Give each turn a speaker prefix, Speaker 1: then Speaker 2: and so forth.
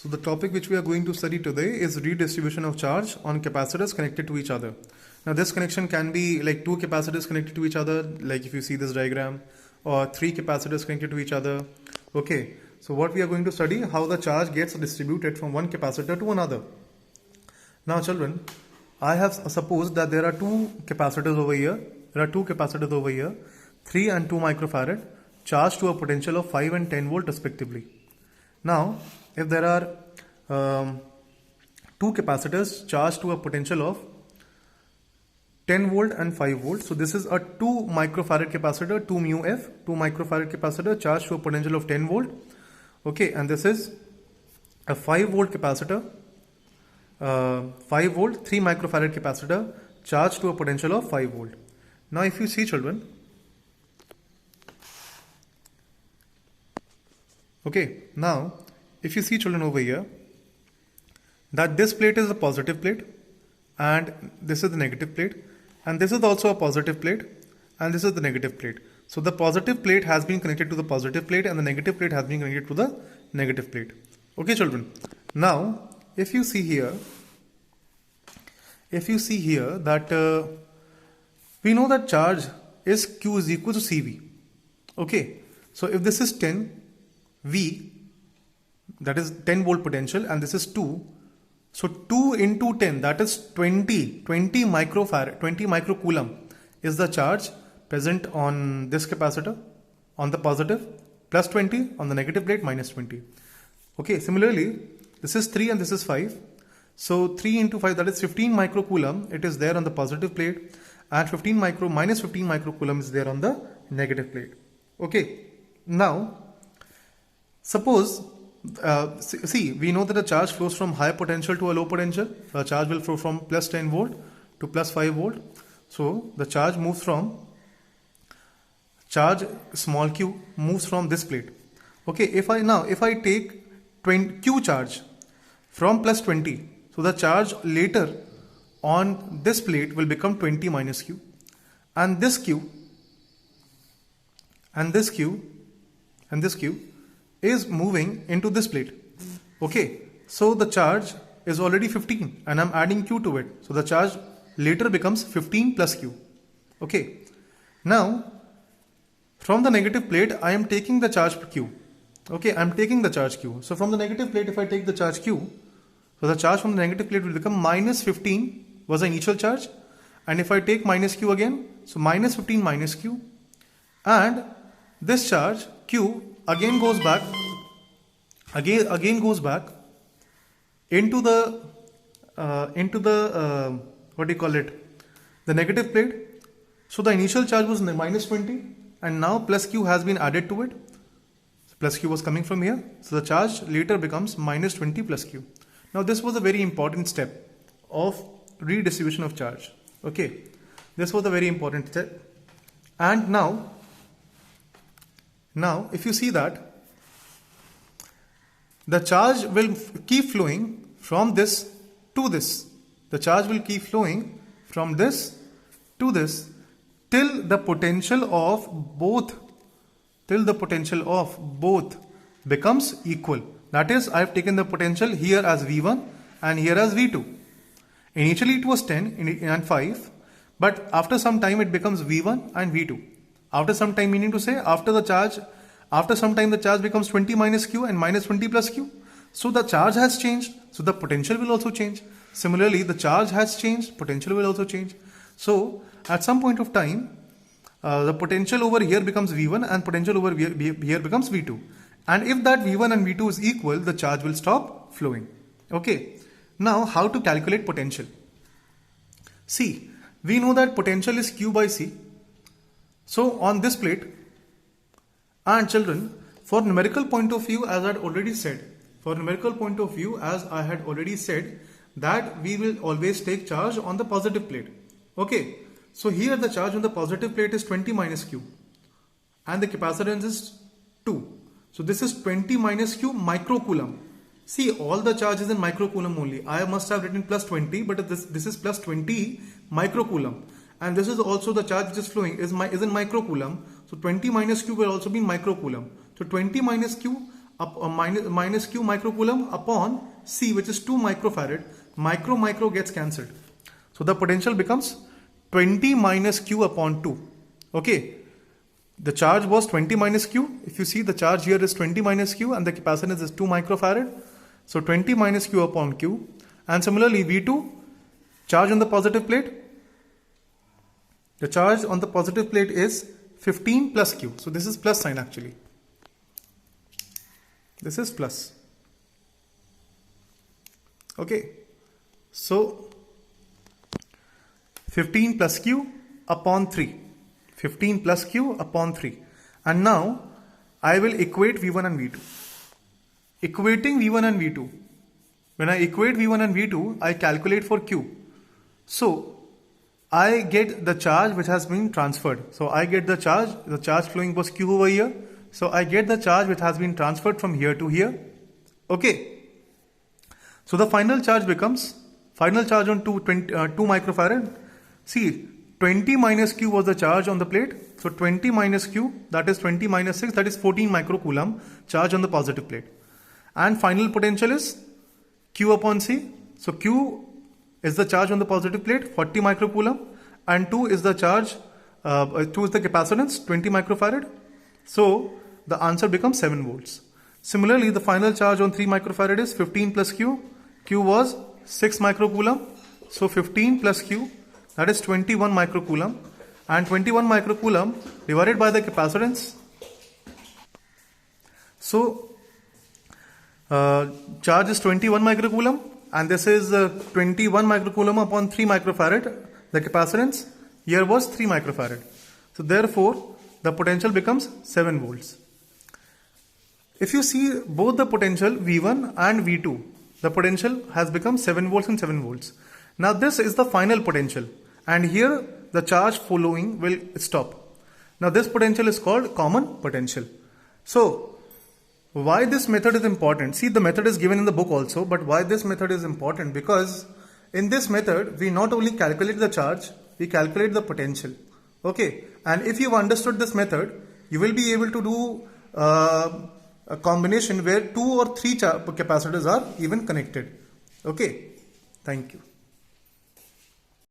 Speaker 1: So the topic which we are going to study today is redistribution of charge on capacitors connected to each other. Now this connection can be like two capacitors connected to each other, like if you see this diagram, or three capacitors connected to each other. Okay, so what we are going to study, how the charge gets distributed from one capacitor to another. Now children, I have supposed that there are two capacitors over here. There are two capacitors over here, 3 and 2 microfarad, charged to a potential of 5 and 10 volt respectively. Now, if there are two capacitors charged to a potential of 10 volt and 5 volt, so this is a 2 microfarad capacitor, 2 mu f, 2 microfarad capacitor charged to a potential of 10 volt. Okay, and this is a 5 volt capacitor, 5 volt, 3 microfarad capacitor charged to a potential of 5 volt. Now, if you see children, okay, now if you see children over here, that this plate is a positive plate and this is the negative plate, and this is also a positive plate and this is the negative plate. So the positive plate has been connected to the positive plate and the negative plate has been connected to the negative plate. Okay children, now if you see here that we know that charge is Q is equal to CV. Okay, so if this is 10 V, that is 10 volt potential, and this is 2, so 2 into 10, that is 20 microfarad, 20 microcoulomb is the charge present on this capacitor, on the positive, plus 20, on the negative plate, minus 20. Okay, similarly, this is 3 and this is 5. So 3 into 5, that is 15 microcoulomb, it is there on the positive plate, and minus 15 microcoulomb is there on the negative plate. Okay, now suppose, see, we know that the charge flows from high potential to a low potential. The charge will flow from plus 10 volt to plus 5 volt. So the charge moves from, charge small q moves from this plate. Okay, if I take q charge from plus 20, so the charge later on this plate will become 20 minus q, and this q and this q and this q is moving into this plate. Okay, so the charge is already 15 and I'm adding q to it, so the charge later becomes 15 plus q. Okay, now from the negative plate I am taking the charge q. Okay, I am taking the charge q. So from the negative plate, if I take the charge q, so the charge from the negative plate will become minus 15 was the initial charge, and if I take minus q again, so minus 15 minus q, and this charge q again goes back into the what do you call it, the negative plate. So the initial charge was minus 20 and now plus q has been added to it. So plus q was coming from here, so the charge later becomes minus 20 plus q. Now this was a very important step of redistribution of charge. Okay, this was a very important step. And now if you see that the charge will keep flowing from this to this, the charge will keep flowing from this to this till the potential of both becomes equal. That is, I have taken the potential here as V1 and here as V2. Initially it was 10 and 5, but after some time it becomes V1 and V2. After some time, meaning to say after some time the charge becomes 20 minus q and minus 20 plus q. So the charge has changed, so the potential will also change. Similarly, the charge has changed, potential will also change. So at some point of time, the potential over here becomes V1 and potential over here becomes V2. And if that V1 and V2 is equal, the charge will stop flowing. Okay. Now, how to calculate potential? See, we know that potential is Q by C. So on this plate, and children, for numerical point of view, as I had already said, that we will always take charge on the positive plate. Okay, so here the charge on the positive plate is 20 minus q and the capacitance is 2. So this is 20 minus q microcoulomb. See, all the charge is in microcoulomb only. I must have written plus 20, but this is plus 20 microcoulomb. And this is also the charge which is flowing is in microcoulomb. So 20 minus q will also be in microcoulomb. So 20 minus q minus q microcoulomb upon C, which is 2 microfarad. Micro gets cancelled. So the potential becomes 20 minus q upon 2. Okay. The charge was 20 minus q. If you see, the charge here is 20 minus q and the capacitance is 2 microfarad. So 20 minus q upon q. And similarly, V2, charge on the positive plate. The charge on the positive plate is 15 plus q. So this is plus sign actually. This is plus. Okay. So 15 plus q upon 3. 15 plus q upon 3. And now I will equate V1 and V2. Equating V1 and V2. When I equate V1 and V2, I calculate for q. So I get the charge which has been transferred. So I get the charge flowing was q over here. So I get the charge which has been transferred from here to here. Okay. So the final charge becomes, final charge on 2 microfarad. See, 20 minus q was the charge on the plate. So 20 minus q, that is 20 minus 6, that is 14 microcoulomb charge on the positive plate. And final potential is q upon C. So q is the charge on the positive plate, 40 microcoulomb, and 2 is the charge, 2 is the capacitance, 20 microfarad. So the answer becomes 7 volts. Similarly, the final charge on 3 microfarad is 15 plus q. Q was 6 microcoulomb. So 15 plus q, that is 21 microcoulomb. And 21 microcoulomb divided by the capacitance. So charge is 21 microcoulomb. And this is 21 microcoulomb upon 3 microfarad. The capacitance here was 3 microfarad. So therefore, the potential becomes 7 volts. If you see both the potential V1 and V2, the potential has become 7 volts and 7 volts. Now this is the final potential. And here the charge following will stop. Now this potential is called common potential. So why this method is important? See, the method is given in the book also, but why this method is important? Because in this method, we not only calculate the charge, we calculate the potential. Okay. And if you've understood this method, you will be able to do a combination where 2 or 3 capacitors are even connected. Okay. Thank you.